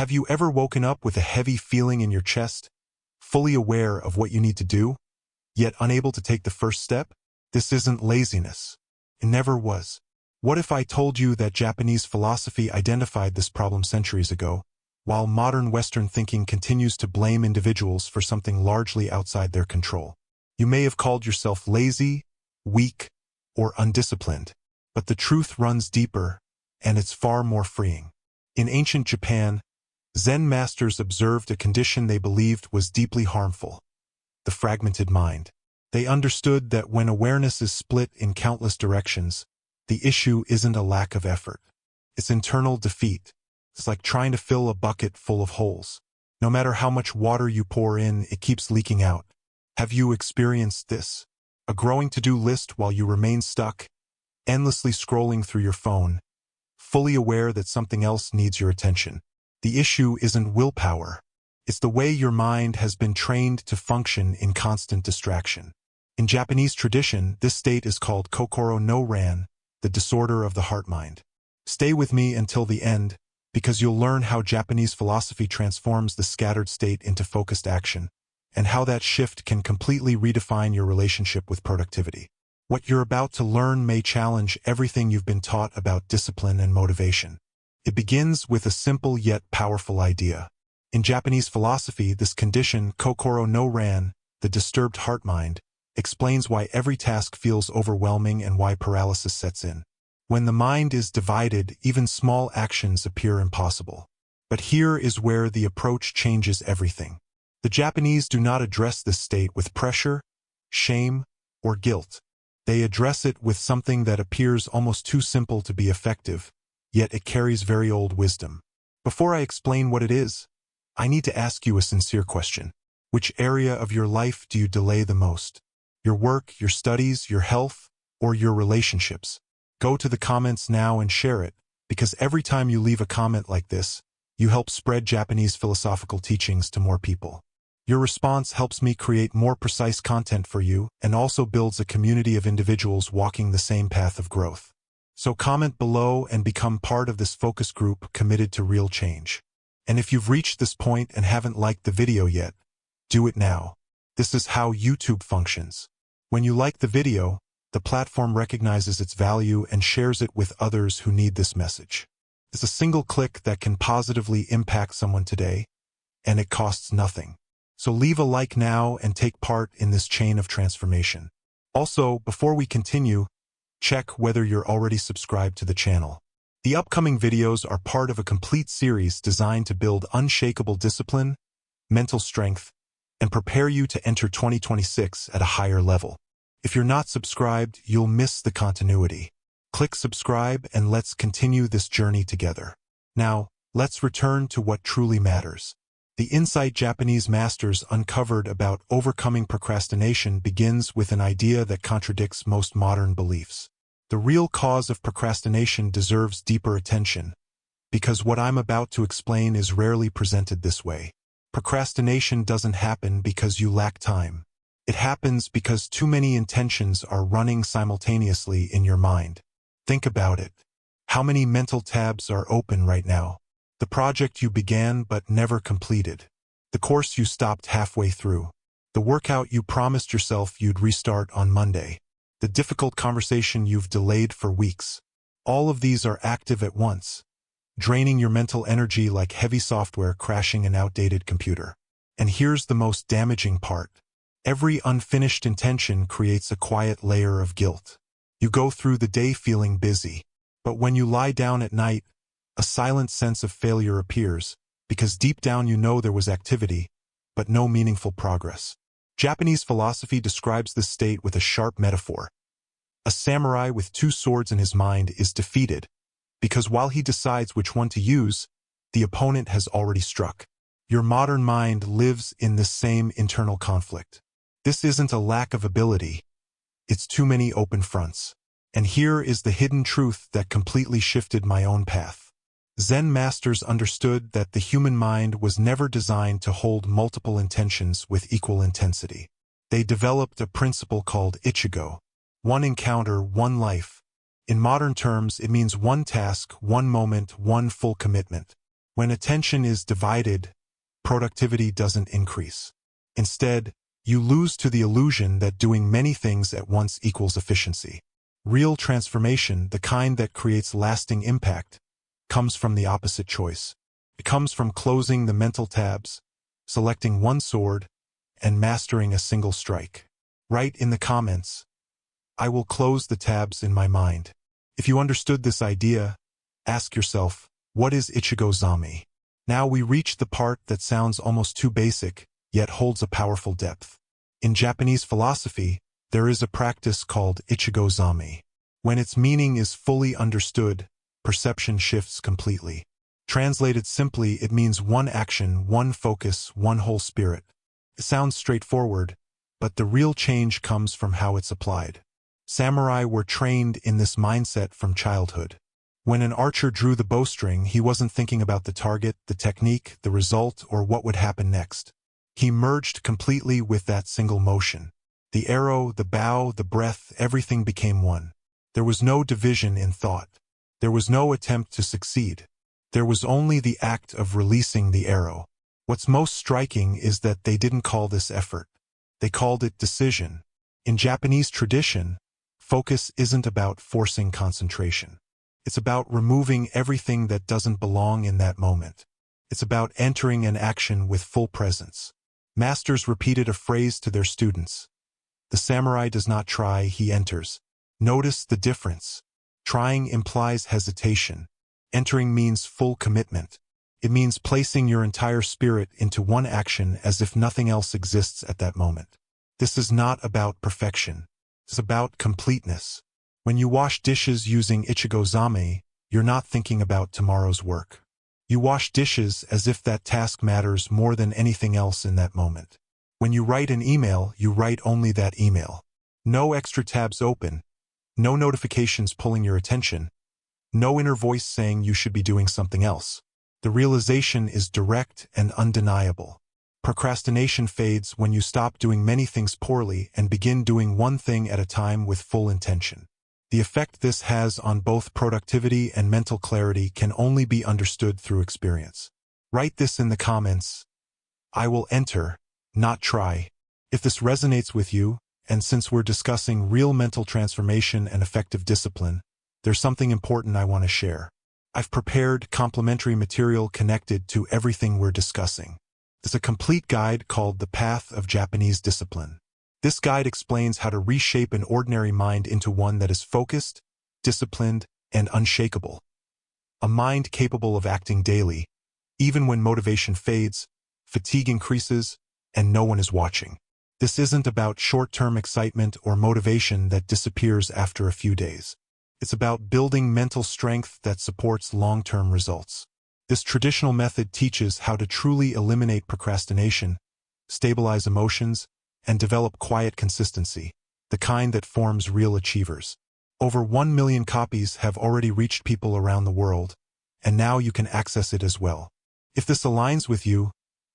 Have you ever woken up with a heavy feeling in your chest, fully aware of what you need to do, yet unable to take the first step? This isn't laziness. It never was. What if I told you that Japanese philosophy identified this problem centuries ago, while modern Western thinking continues to blame individuals for something largely outside their control? You may have called yourself lazy, weak, or undisciplined, but the truth runs deeper, and it's far more freeing. In ancient Japan, Zen masters observed a condition they believed was deeply harmful: the fragmented mind. They understood that when awareness is split in countless directions, the issue isn't a lack of effort. It's internal defeat. It's like trying to fill a bucket full of holes. No matter how much water you pour in, it keeps leaking out. Have you experienced this? A growing to-do list while you remain stuck, endlessly scrolling through your phone, fully aware that something else needs your attention. The issue isn't willpower. It's the way your mind has been trained to function in constant distraction. In Japanese tradition, this state is called kokoro no ran, the disorder of the heart-mind. Stay with me until the end, because you'll learn how Japanese philosophy transforms the scattered state into focused action, and how that shift can completely redefine your relationship with productivity. What you're about to learn may challenge everything you've been taught about discipline and motivation. It begins with a simple yet powerful idea. In Japanese philosophy, this condition, kokoro no ran, the disturbed heart-mind, explains why every task feels overwhelming and why paralysis sets in. When the mind is divided, even small actions appear impossible. But here is where the approach changes everything. The Japanese do not address this state with pressure, shame, or guilt. They address it with something that appears almost too simple to be effective, yet it carries very old wisdom. Before I explain what it is, I need to ask you a sincere question. Which area of your life do you delay the most? Your work, your studies, your health, or your relationships? Go to the comments now and share it, because every time you leave a comment like this, you help spread Japanese philosophical teachings to more people. Your response helps me create more precise content for you and also builds a community of individuals walking the same path of growth. So comment below and become part of this focus group committed to real change. And if you've reached this point and haven't liked the video yet, do it now. This is how YouTube functions. When you like the video, the platform recognizes its value and shares it with others who need this message. It's a single click that can positively impact someone today, and it costs nothing. So leave a like now and take part in this chain of transformation. Also, before we continue, check whether you're already subscribed to the channel. The upcoming videos are part of a complete series designed to build unshakable discipline, mental strength, and prepare you to enter 2026 at a higher level. If you're not subscribed, you'll miss the continuity. Click subscribe and let's continue this journey together. Now, let's return to what truly matters. The insight Japanese masters uncovered about overcoming procrastination begins with an idea that contradicts most modern beliefs. The real cause of procrastination deserves deeper attention, because what I'm about to explain is rarely presented this way. Procrastination doesn't happen because you lack time. It happens because too many intentions are running simultaneously in your mind. Think about it. How many mental tabs are open right now? The project you began but never completed. The course you stopped halfway through. The workout you promised yourself you'd restart on Monday. The difficult conversation you've delayed for weeks. All of these are active at once, draining your mental energy like heavy software crashing an outdated computer. And here's the most damaging part. Every unfinished intention creates a quiet layer of guilt. You go through the day feeling busy, but when you lie down at night, a silent sense of failure appears, because deep down you know there was activity, but no meaningful progress. Japanese philosophy describes this state with a sharp metaphor. A samurai with two swords in his mind is defeated, because while he decides which one to use, the opponent has already struck. Your modern mind lives in this same internal conflict. This isn't a lack of ability, it's too many open fronts. And here is the hidden truth that completely shifted my own path. Zen masters understood that the human mind was never designed to hold multiple intentions with equal intensity. They developed a principle called ichigo, one encounter, one life. In modern terms, it means one task, one moment, one full commitment. When attention is divided, productivity doesn't increase. Instead, you lose to the illusion that doing many things at once equals efficiency. Real transformation, the kind that creates lasting impact, comes from the opposite choice. It comes from closing the mental tabs, selecting one sword, and mastering a single strike. Write in the comments, "I will close the tabs in my mind." If you understood this idea, ask yourself, what is Ichigo-zami? Now we reach the part that sounds almost too basic, yet holds a powerful depth. In Japanese philosophy, there is a practice called Ichigo-zami. When its meaning is fully understood, perception shifts completely. Translated simply, it means one action, one focus, one whole spirit. It sounds straightforward, but the real change comes from how it's applied. Samurai were trained in this mindset from childhood. When an archer drew the bowstring, he wasn't thinking about the target, the technique, the result, or what would happen next. He merged completely with that single motion. The arrow, the bow, the breath, everything became one. There was no division in thought. There was no attempt to succeed. There was only the act of releasing the arrow. What's most striking is that they didn't call this effort. They called it decision. In Japanese tradition, focus isn't about forcing concentration. It's about removing everything that doesn't belong in that moment. It's about entering an action with full presence. Masters repeated a phrase to their students. The samurai does not try, he enters. Notice the difference. Trying implies hesitation. Entering means full commitment. It means placing your entire spirit into one action as if nothing else exists at that moment. This is not about perfection. It's about completeness. When you wash dishes using Ichigo-zami, you're not thinking about tomorrow's work. You wash dishes as if that task matters more than anything else in that moment. When you write an email, you write only that email. No extra tabs open. No notifications pulling your attention. No inner voice saying you should be doing something else. The realization is direct and undeniable. Procrastination fades when you stop doing many things poorly and begin doing one thing at a time with full intention. The effect this has on both productivity and mental clarity can only be understood through experience. Write this in the comments. I will enter, not try. If this resonates with you, and since we're discussing real mental transformation and effective discipline, there's something important I want to share. I've prepared complimentary material connected to everything we're discussing. It's a complete guide called The Path of Japanese Discipline. This guide explains how to reshape an ordinary mind into one that is focused, disciplined, and unshakable. A mind capable of acting daily, even when motivation fades, fatigue increases, and no one is watching. This isn't about short-term excitement or motivation that disappears after a few days. It's about building mental strength that supports long-term results. This traditional method teaches how to truly eliminate procrastination, stabilize emotions, and develop quiet consistency, the kind that forms real achievers. Over 1 million copies have already reached people around the world, and now you can access it as well. If this aligns with you,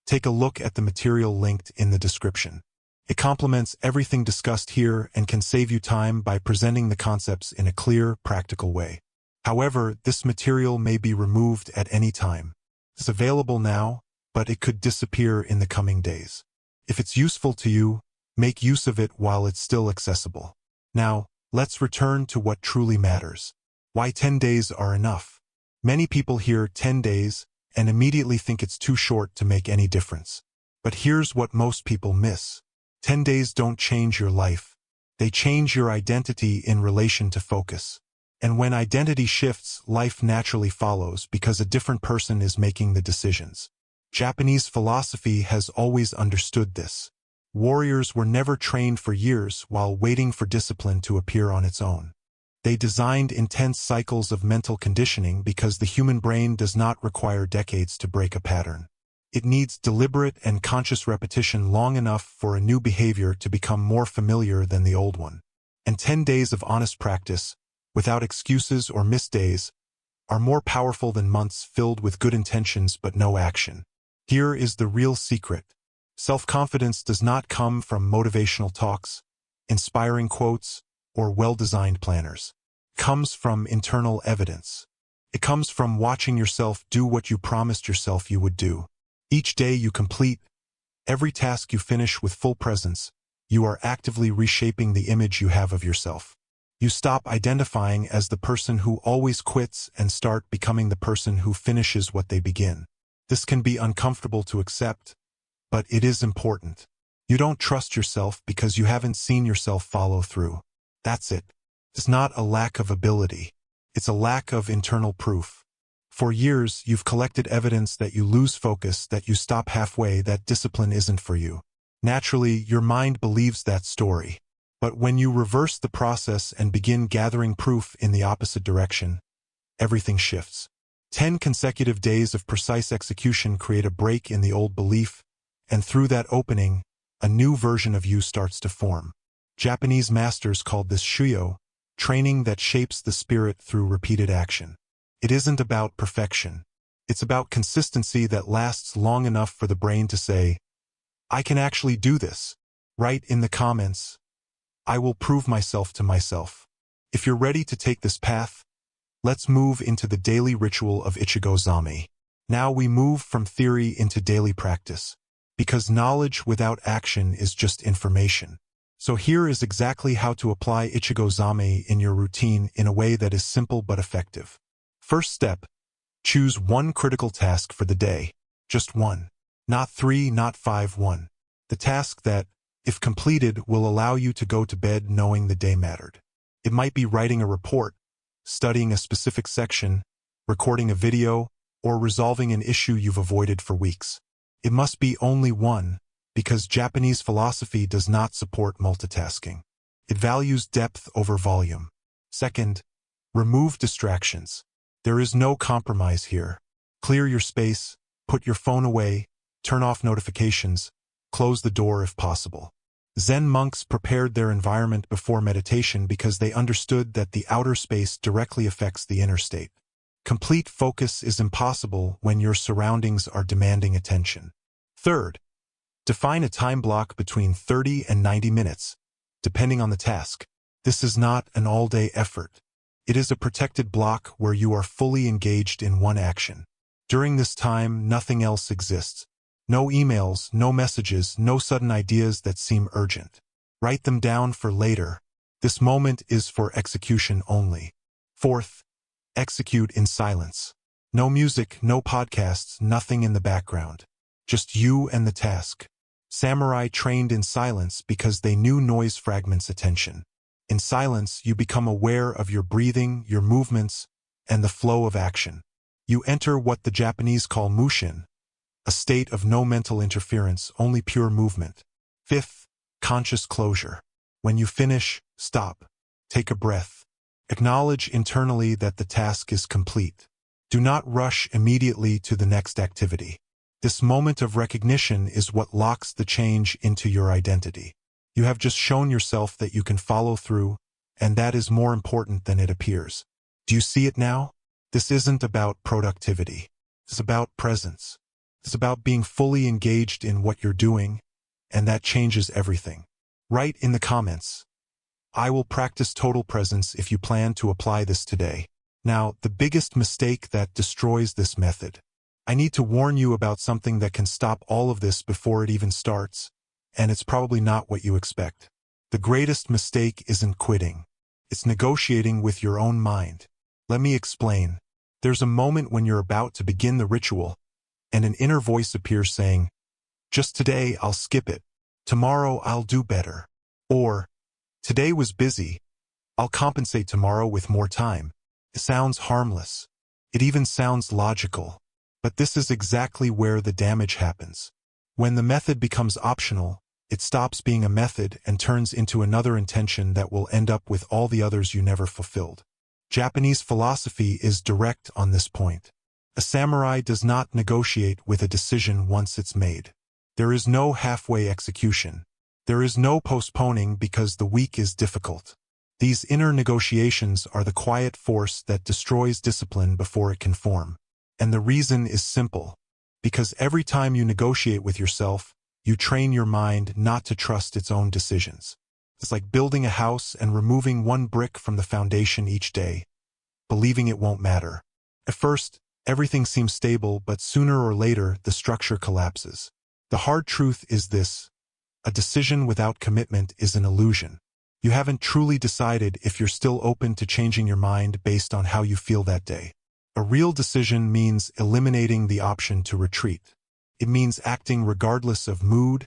take a look at the material linked in the description. It complements everything discussed here and can save you time by presenting the concepts in a clear, practical way. However, this material may be removed at any time. It's available now, but it could disappear in the coming days. If it's useful to you, make use of it while it's still accessible. Now, let's return to what truly matters. Why 10 days are enough. Many people hear 10 days and immediately think it's too short to make any difference. But here's what most people miss. 10 days don't change your life. They change your identity in relation to focus. And when identity shifts, life naturally follows because a different person is making the decisions. Japanese philosophy has always understood this. Warriors were never trained for years while waiting for discipline to appear on its own. They designed intense cycles of mental conditioning because the human brain does not require decades to break a pattern. It needs deliberate and conscious repetition long enough for a new behavior to become more familiar than the old one. And 10 days of honest practice, without excuses or missed days, are more powerful than months filled with good intentions but no action. Here is the real secret. Self-confidence does not come from motivational talks, inspiring quotes, or well-designed planners. It comes from internal evidence. It comes from watching yourself do what you promised yourself you would do. Each day you complete, every task you finish with full presence, you are actively reshaping the image you have of yourself. You stop identifying as the person who always quits and start becoming the person who finishes what they begin. This can be uncomfortable to accept, but it is important. You don't trust yourself because you haven't seen yourself follow through. That's it. It's not a lack of ability. It's a lack of internal proof. For years, you've collected evidence that you lose focus, that you stop halfway, that discipline isn't for you. Naturally, your mind believes that story. But when you reverse the process and begin gathering proof in the opposite direction, everything shifts. 10 consecutive days of precise execution create a break in the old belief, and through that opening, a new version of you starts to form. Japanese masters called this shuyo, training that shapes the spirit through repeated action. It isn't about perfection. It's about consistency that lasts long enough for the brain to say, I can actually do this. Write in the comments, I will prove myself to myself. If you're ready to take this path, let's move into the daily ritual of Ichigo Zame. Now we move from theory into daily practice, because knowledge without action is just information. So here is exactly how to apply Ichigo Zame in your routine in a way that is simple but effective. First step, choose one critical task for the day. Just one. Not 3, not 5, one. The task that, if completed, will allow you to go to bed knowing the day mattered. It might be writing a report, studying a specific section, recording a video, or resolving an issue you've avoided for weeks. It must be only one, because Japanese philosophy does not support multitasking. It values depth over volume. Second, remove distractions. There is no compromise here. Clear your space, put your phone away, turn off notifications, close the door if possible. Zen monks prepared their environment before meditation because they understood that the outer space directly affects the inner state. Complete focus is impossible when your surroundings are demanding attention. Third, define a time block between 30 and 90 minutes, depending on the task. This is not an all-day effort. It is a protected block where you are fully engaged in one action. During this time, nothing else exists. No emails, no messages, no sudden ideas that seem urgent. Write them down for later. This moment is for execution only. Fourth, execute in silence. No music, no podcasts, nothing in the background. Just you and the task. Samurai trained in silence because they knew noise fragments attention. In silence, you become aware of your breathing, your movements, and the flow of action. You enter what the Japanese call mushin, a state of no mental interference, only pure movement. Fifth, conscious closure. When you finish, stop. Take a breath. Acknowledge internally that the task is complete. Do not rush immediately to the next activity. This moment of recognition is what locks the change into your identity. You have just shown yourself that you can follow through, and that is more important than it appears. Do you see it now? This isn't about productivity. It's about presence. It's about being fully engaged in what you're doing, and that changes everything. Write in the comments, I will practice total presence if you plan to apply this today. Now, the biggest mistake that destroys this method. I need to warn you about something that can stop all of this before it even starts, and it's probably not what you expect. The greatest mistake isn't quitting. It's negotiating with your own mind. Let me explain. There's a moment when you're about to begin the ritual, and an inner voice appears saying, just today I'll skip it. Tomorrow I'll do better. Or, today was busy. I'll compensate tomorrow with more time. It sounds harmless. It even sounds logical. But this is exactly where the damage happens. When the method becomes optional, it stops being a method and turns into another intention that will end up with all the others you never fulfilled. Japanese philosophy is direct on this point. A samurai does not negotiate with a decision once it's made. There is no halfway execution. There is no postponing because the week is difficult. These inner negotiations are the quiet force that destroys discipline before it can form. And the reason is simple. Because every time you negotiate with yourself, you train your mind not to trust its own decisions. It's like building a house and removing one brick from the foundation each day, believing it won't matter. At first, everything seems stable, but sooner or later, the structure collapses. The hard truth is this: a decision without commitment is an illusion. You haven't truly decided if you're still open to changing your mind based on how you feel that day. A real decision means eliminating the option to retreat. It means acting regardless of mood,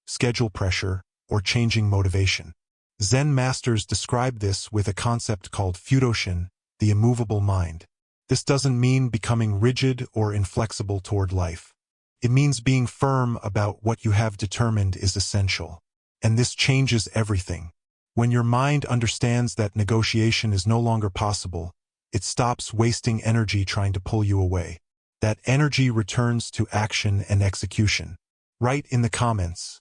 schedule pressure, or changing motivation. Zen masters describe this with a concept called fudoshin, the immovable mind. This doesn't mean becoming rigid or inflexible toward life. It means being firm about what you have determined is essential. And this changes everything. When your mind understands that negotiation is no longer possible, it stops wasting energy trying to pull you away. That energy returns to action and execution. Write in the comments: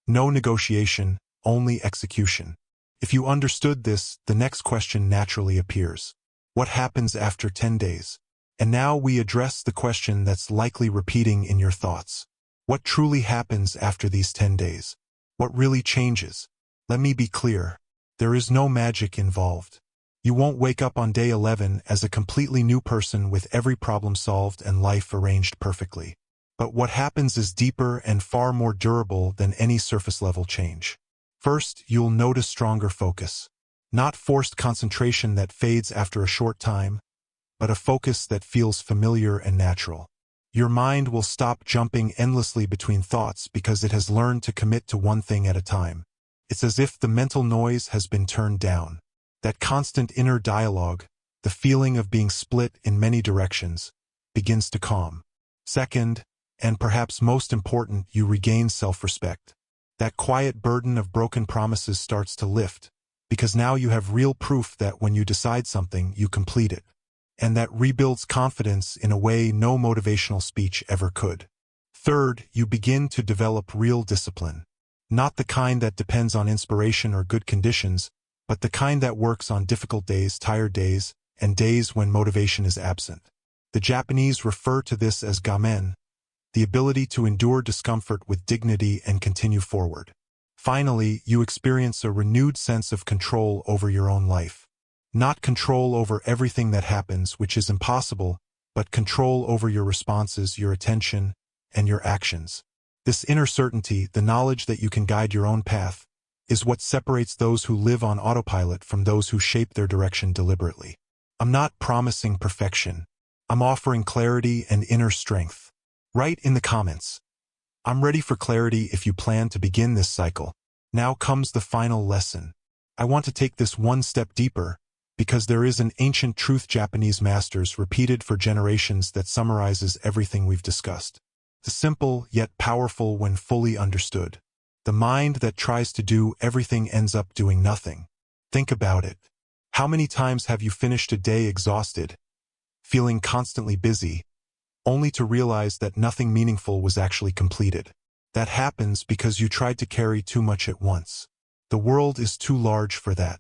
no negotiation, only execution. If you understood this, the next question naturally appears: what happens after 10 days? And now we address the question that's likely repeating in your thoughts. What truly happens after these 10 days? What really changes? Let me be clear. There is no magic involved. You won't wake up on day 11 as a completely new person with every problem solved and life arranged perfectly. But what happens is deeper and far more durable than any surface-level change. First, you'll notice stronger focus. Not forced concentration that fades after a short time, but a focus that feels familiar and natural. Your mind will stop jumping endlessly between thoughts because it has learned to commit to one thing at a time. It's as if the mental noise has been turned down. That constant inner dialogue, the feeling of being split in many directions, begins to calm. Second, and perhaps most important, you regain self-respect. That quiet burden of broken promises starts to lift, because now you have real proof that when you decide something, you complete it. And that rebuilds confidence in a way no motivational speech ever could. Third, you begin to develop real discipline. Not the kind that depends on inspiration or good conditions, but the kind that works on difficult days, tired days, and days when motivation is absent. The Japanese refer to this as gamen, the ability to endure discomfort with dignity and continue forward. Finally, you experience a renewed sense of control over your own life. Not control over everything that happens, which is impossible, but control over your responses, your attention, and your actions. This inner certainty, the knowledge that you can guide your own path, is what separates those who live on autopilot from those who shape their direction deliberately. I'm not promising perfection. I'm offering clarity and inner strength. Write in the comments: I'm ready for clarity if you plan to begin this cycle. Now comes the final lesson. I want to take this one step deeper, because there is an ancient truth Japanese masters repeated for generations that summarizes everything we've discussed. The simple yet powerful when fully understood. The mind that tries to do everything ends up doing nothing. Think about it. How many times have you finished a day exhausted, feeling constantly busy, only to realize that nothing meaningful was actually completed? That happens because you tried to carry too much at once. The world is too large for that.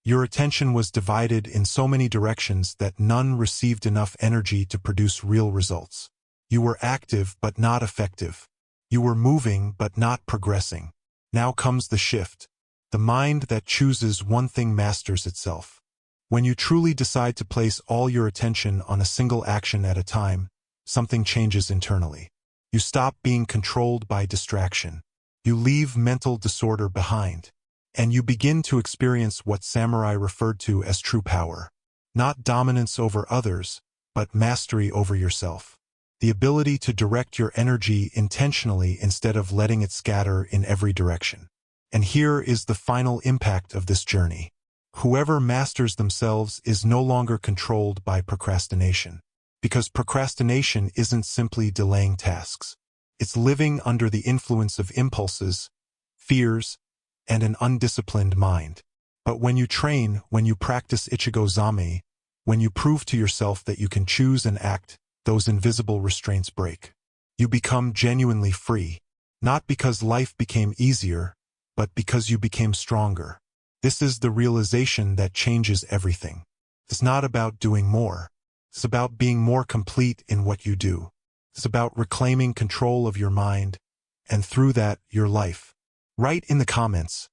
Your attention was divided in so many directions that none received enough energy to produce real results. You were active but not effective. You were moving but not progressing. Now comes the shift. The mind that chooses one thing masters itself. When you truly decide to place all your attention on a single action at a time, something changes internally. You stop being controlled by distraction. You leave mental disorder behind. And you begin to experience what samurai referred to as true power. Not dominance over others, but mastery over yourself. The ability to direct your energy intentionally instead of letting it scatter in every direction. And here is the final impact of this journey. Whoever masters themselves is no longer controlled by procrastination. Because procrastination isn't simply delaying tasks. It's living under the influence of impulses, fears, and an undisciplined mind. But when you train, when you practice Ichigo Zame, when you prove to yourself that you can choose and act, those invisible restraints break. You become genuinely free, not because life became easier, but because you became stronger. This is the realization that changes everything. It's not about doing more. It's about being more complete in what you do. It's about reclaiming control of your mind, and through that, your life. Write in the comments: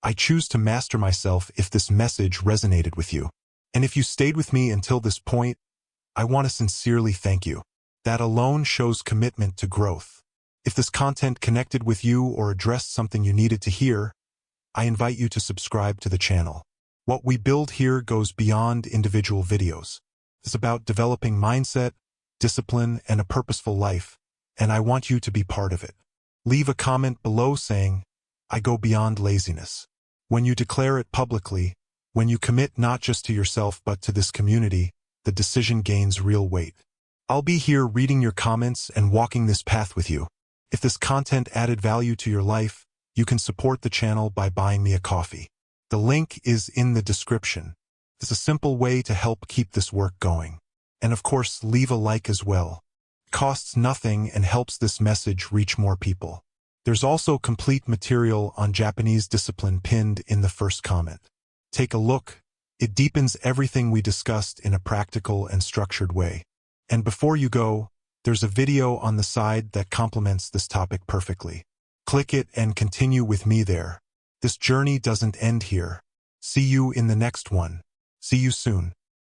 I choose to master myself if this message resonated with you. And if you stayed with me until this point, I want to sincerely thank you. That alone shows commitment to growth. If this content connected with you or addressed something you needed to hear, I invite you to subscribe to the channel. What we build here goes beyond individual videos. It's about developing mindset, discipline, and a purposeful life, and I want you to be part of it. Leave a comment below saying, "I go beyond laziness." When you declare it publicly, when you commit not just to yourself but to this community, the decision gains real weight. I'll be here reading your comments and walking this path with you. If this content added value to your life, you can support the channel by buying me a coffee. The link is in the description. It's a simple way to help keep this work going. And of course, leave a like as well. It costs nothing and helps this message reach more people. There's also complete material on Japanese discipline pinned in the first comment. Take a look. It deepens everything we discussed in a practical and structured way. And before you go, there's a video on the side that complements this topic perfectly. Click it and continue with me there. This journey doesn't end here. See you in the next one. See you soon.